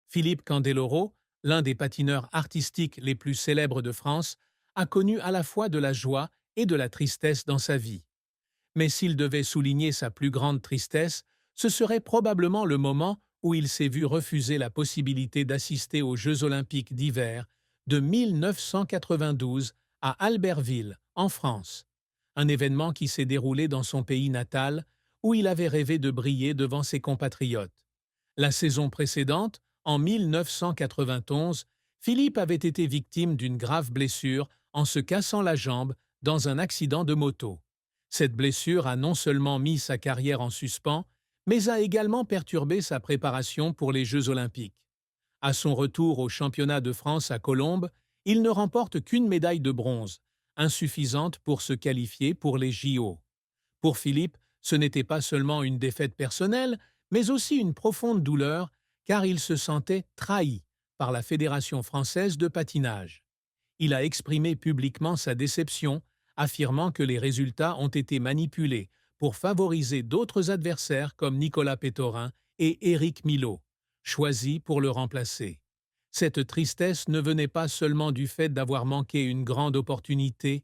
Philippe Candeloro, l'un des patineurs artistiques les plus célèbres de France, a connu à la fois de la joie et de la tristesse dans sa vie. Mais s'il devait souligner sa plus grande tristesse, ce serait probablement le moment où il s'est vu refuser la possibilité d'assister aux Jeux olympiques d'hiver de 1992 à Albertville, en France, un événement qui s'est déroulé dans son pays natal, où il avait rêvé de briller devant ses compatriotes. La saison précédente, en 1991, Philippe avait été victime d'une grave blessure en se cassant la jambe dans un accident de moto. Cette blessure a non seulement mis sa carrière en suspens, mais a également perturbé sa préparation pour les Jeux olympiques. À son retour au championnat de France à Colombes, il ne remporte qu'une médaille de bronze, insuffisante pour se qualifier pour les JO. Pour Philippe, ce n'était pas seulement une défaite personnelle, mais aussi une profonde douleur, car il se sentait trahi par la Fédération française de patinage. Il a exprimé publiquement sa déception, affirmant que les résultats ont été manipulés pour favoriser d'autres adversaires comme Nicolas Pétorin et Éric Milot, choisis pour le remplacer. Cette tristesse ne venait pas seulement du fait d'avoir manqué une grande opportunité,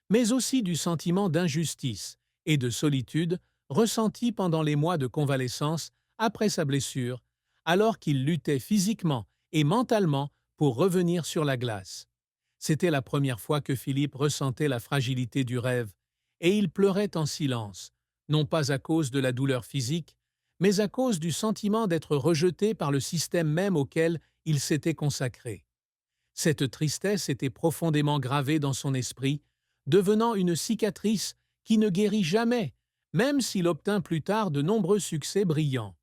mais aussi du sentiment d'injustice et de solitude ressenti pendant les mois de convalescence après sa blessure, alors qu'il luttait physiquement et mentalement pour revenir sur la glace. C'était la première fois que Philippe ressentait la fragilité du rêve, et il pleurait en silence, non pas à cause de la douleur physique, mais à cause du sentiment d'être rejeté par le système même auquel il s'était consacré. Cette tristesse était profondément gravée dans son esprit, devenant une cicatrice qui ne guérit jamais, même s'il obtint plus tard de nombreux succès brillants.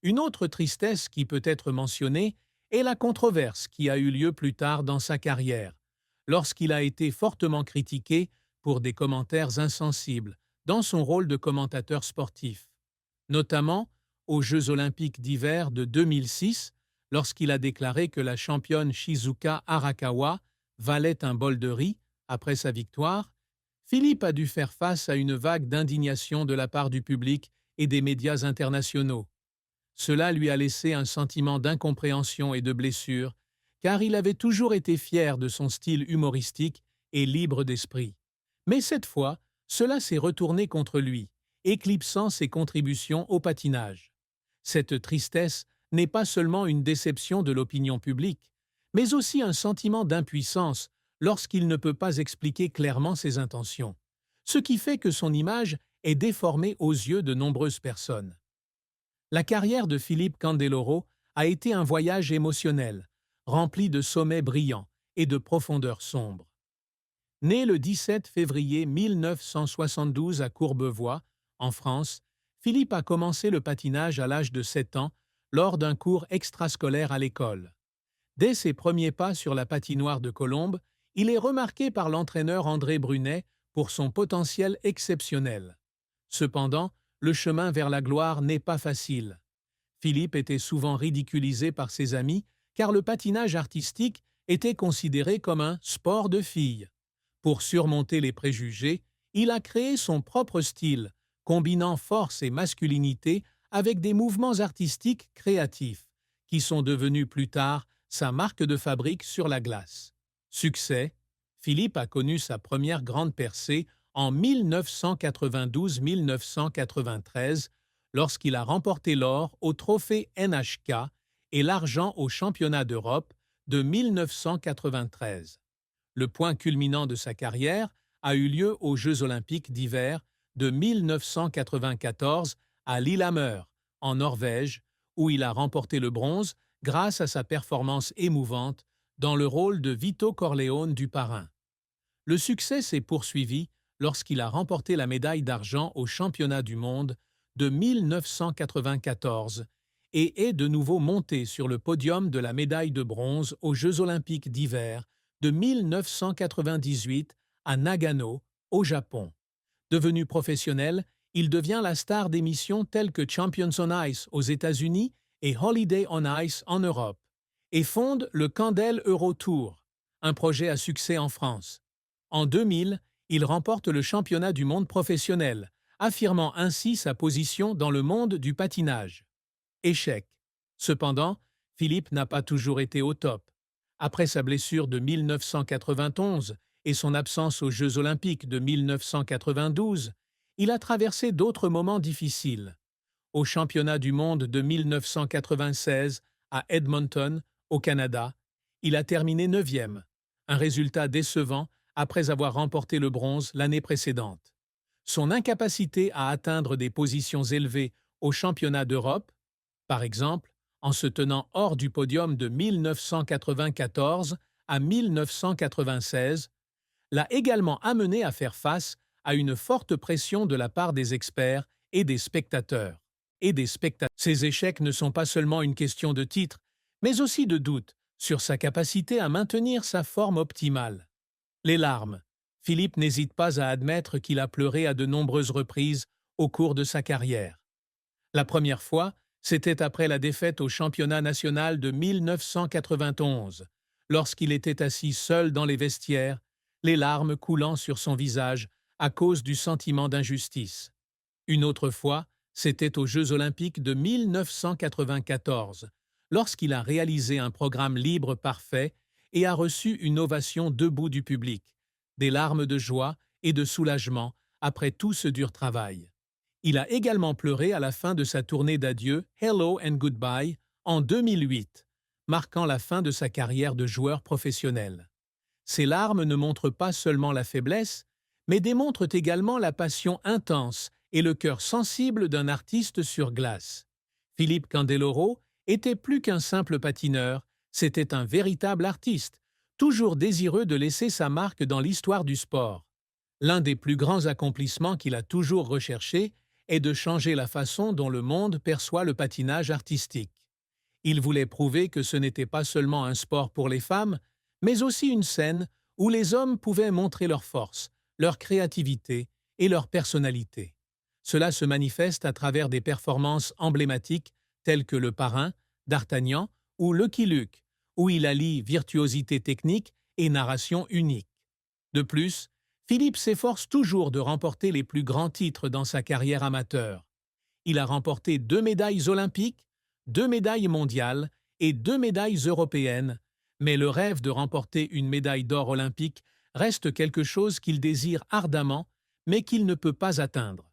Une autre tristesse qui peut être mentionnée est la controverse qui a eu lieu plus tard dans sa carrière, lorsqu'il a été fortement critiqué pour des commentaires insensibles dans son rôle de commentateur sportif, notamment aux Jeux olympiques d'hiver de 2006, lorsqu'il a déclaré que la championne Shizuka Arakawa valait un bol de riz après sa victoire. Philippe a dû faire face à une vague d'indignation de la part du public et des médias internationaux. Cela lui a laissé un sentiment d'incompréhension et de blessure, car il avait toujours été fier de son style humoristique et libre d'esprit. Mais cette fois, cela s'est retourné contre lui, éclipsant ses contributions au patinage. Cette tristesse n'est pas seulement une déception de l'opinion publique, mais aussi un sentiment d'impuissance lorsqu'il ne peut pas expliquer clairement ses intentions, ce qui fait que son image est déformée aux yeux de nombreuses personnes. La carrière de Philippe Candeloro a été un voyage émotionnel, rempli de sommets brillants et de profondeurs sombres. Né le 17 février 1972 à Courbevoie, en France, Philippe a commencé le patinage à l'âge de 7 ans lors d'un cours extrascolaire à l'école. Dès ses premiers pas sur la patinoire de Colombes, il est remarqué par l'entraîneur André Brunet pour son potentiel exceptionnel. Cependant, le chemin vers la gloire n'est pas facile. Philippe était souvent ridiculisé par ses amis car le patinage artistique était considéré comme un sport de filles. Pour surmonter les préjugés, il a créé son propre style, combinant force et masculinité avec des mouvements artistiques créatifs, qui sont devenus plus tard sa marque de fabrique sur la glace. Succès, Philippe a connu sa première grande percée en 1992-1993 lorsqu'il a remporté l'or au trophée NHK et l'argent au championnat d'Europe de 1993. Le point culminant de sa carrière a eu lieu aux Jeux olympiques d'hiver de 1994 à Lillehammer, en Norvège, où il a remporté le bronze grâce à sa performance émouvante dans le rôle de Vito Corleone du parrain. Le succès s'est poursuivi lorsqu'il a remporté la médaille d'argent au championnat du monde de 1994 et est de nouveau monté sur le podium de la médaille de bronze aux Jeux olympiques d'hiver de 1998 à Nagano, au Japon. Devenu professionnel, il devient la star d'émissions telles que Champions on Ice aux États-Unis et Holiday on Ice en Europe, et fonde le Candel Euro Tour, un projet à succès en France. En 2000, il remporte le championnat du monde professionnel, affirmant ainsi sa position dans le monde du patinage. Échec. Cependant, Philippe n'a pas toujours été au top. Après sa blessure de 1991 et son absence aux Jeux olympiques de 1992, il a traversé d'autres moments difficiles. Au championnat du monde de 1996 à Edmonton, au Canada, il a terminé 9e, un résultat décevant après avoir remporté le bronze l'année précédente. Son incapacité à atteindre des positions élevées au championnat d'Europe, par exemple, en se tenant hors du podium de 1994 à 1996, l'a également amené à faire face à une forte pression de la part des experts et des spectateurs. Ces échecs ne sont pas seulement une question de titre, mais aussi de doute sur sa capacité à maintenir sa forme optimale. Les larmes. Philippe n'hésite pas à admettre qu'il a pleuré à de nombreuses reprises au cours de sa carrière. La première fois, c'était après la défaite au championnat national de 1991, lorsqu'il était assis seul dans les vestiaires, les larmes coulant sur son visage à cause du sentiment d'injustice. Une autre fois, c'était aux Jeux olympiques de 1994, lorsqu'il a réalisé un programme libre parfait et a reçu une ovation debout du public, des larmes de joie et de soulagement après tout ce dur travail. Il a également pleuré à la fin de sa tournée d'adieu Hello and Goodbye en 2008, marquant la fin de sa carrière de joueur professionnel. Ces larmes ne montrent pas seulement la faiblesse, mais démontrent également la passion intense et le cœur sensible d'un artiste sur glace. Philippe Candeloro était plus qu'un simple patineur, c'était un véritable artiste, toujours désireux de laisser sa marque dans l'histoire du sport. L'un des plus grands accomplissements qu'il a toujours recherché est de changer la façon dont le monde perçoit le patinage artistique. Il voulait prouver que ce n'était pas seulement un sport pour les femmes, mais aussi une scène où les hommes pouvaient montrer leur force, leur créativité et leur personnalité. Cela se manifeste à travers des performances emblématiques telles que Le Parrain, D'Artagnan ou Lucky Luke, où il allie virtuosité technique et narration unique. De plus, Philippe s'efforce toujours de remporter les plus grands titres dans sa carrière amateur. Il a remporté 2 médailles olympiques, 2 médailles mondiales et 2 médailles européennes, mais le rêve de remporter une médaille d'or olympique reste quelque chose qu'il désire ardemment, mais qu'il ne peut pas atteindre.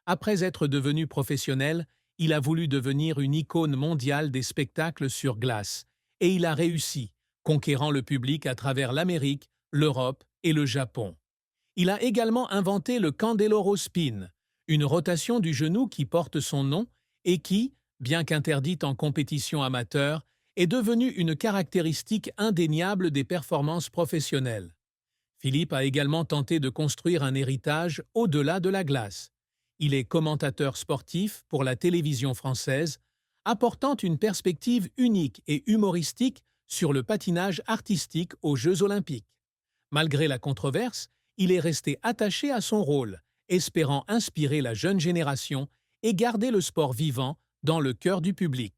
Après être devenu professionnel, il a voulu devenir une icône mondiale des spectacles sur glace, et il a réussi, conquérant le public à travers l'Amérique, l'Europe et le Japon. Il a également inventé le Candeloro Spin, une rotation du genou qui porte son nom et qui, bien qu'interdite en compétition amateur, est devenue une caractéristique indéniable des performances professionnelles. Philippe a également tenté de construire un héritage au-delà de la glace. Il est commentateur sportif pour la télévision française, apportant une perspective unique et humoristique sur le patinage artistique aux Jeux olympiques. Malgré la controverse, il est resté attaché à son rôle, espérant inspirer la jeune génération et garder le sport vivant dans le cœur du public.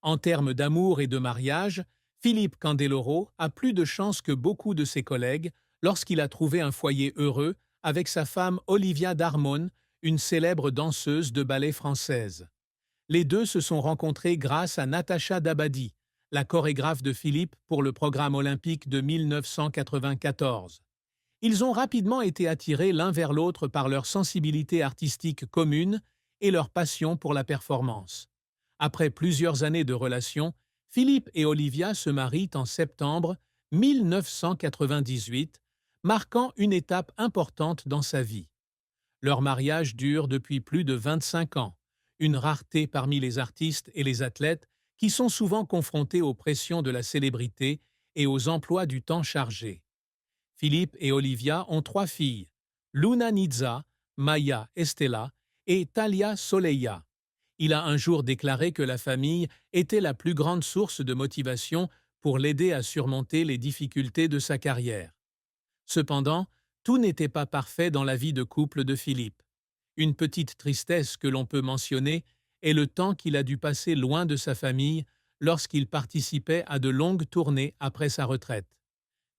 En termes d'amour et de mariage, Philippe Candeloro a plus de chance que beaucoup de ses collègues lorsqu'il a trouvé un foyer heureux avec sa femme Olivia Darmon, une célèbre danseuse de ballet française. Les deux se sont rencontrés grâce à Natacha Dabadi, la chorégraphe de Philippe pour le programme olympique de 1994. Ils ont rapidement été attirés l'un vers l'autre par leur sensibilité artistique commune et leur passion pour la performance. Après plusieurs années de relation, Philippe et Olivia se marient en septembre 1998, marquant une étape importante dans sa vie. Leur mariage dure depuis plus de 25 ans, une rareté parmi les artistes et les athlètes qui sont souvent confrontés aux pressions de la célébrité et aux emplois du temps chargés. Philippe et Olivia ont 3 filles, Luna Nizza, Maya Estella et Talia Soleya. Il a un jour déclaré que la famille était la plus grande source de motivation pour l'aider à surmonter les difficultés de sa carrière. Cependant, tout n'était pas parfait dans la vie de couple de Philippe. Une petite tristesse que l'on peut mentionner est le temps qu'il a dû passer loin de sa famille lorsqu'il participait à de longues tournées après sa retraite.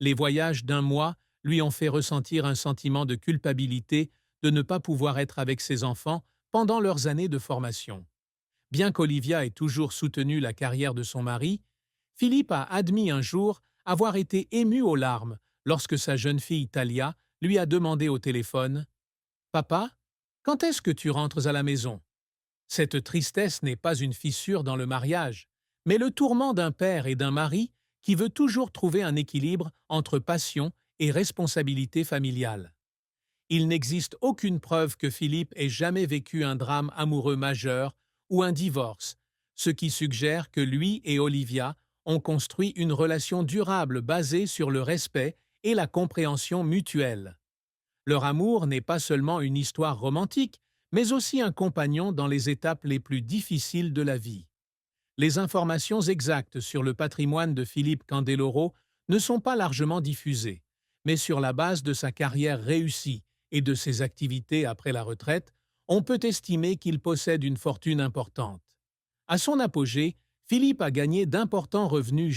Les voyages d'1 mois lui ont fait ressentir un sentiment de culpabilité de ne pas pouvoir être avec ses enfants pendant leurs années de formation. Bien qu'Olivia ait toujours soutenu la carrière de son mari, Philippe a admis un jour avoir été ému aux larmes lorsque sa jeune fille Talia lui a demandé au téléphone « Papa, quand est-ce que tu rentres à la maison ?» Cette tristesse n'est pas une fissure dans le mariage, mais le tourment d'un père et d'un mari qui veut toujours trouver un équilibre entre passion et responsabilité familiale. Il n'existe aucune preuve que Philippe ait jamais vécu un drame amoureux majeur ou un divorce, ce qui suggère que lui et Olivia ont construit une relation durable basée sur le respect et la compréhension mutuelle. Leur amour n'est pas seulement une histoire romantique, mais aussi un compagnon dans les étapes les plus difficiles de la vie. Les informations exactes sur le patrimoine de Philippe Candeloro ne sont pas largement diffusées, mais sur la base de sa carrière réussie et de ses activités après la retraite, on peut estimer qu'il possède une fortune importante. À son apogée, Philippe a gagné d'importants revenus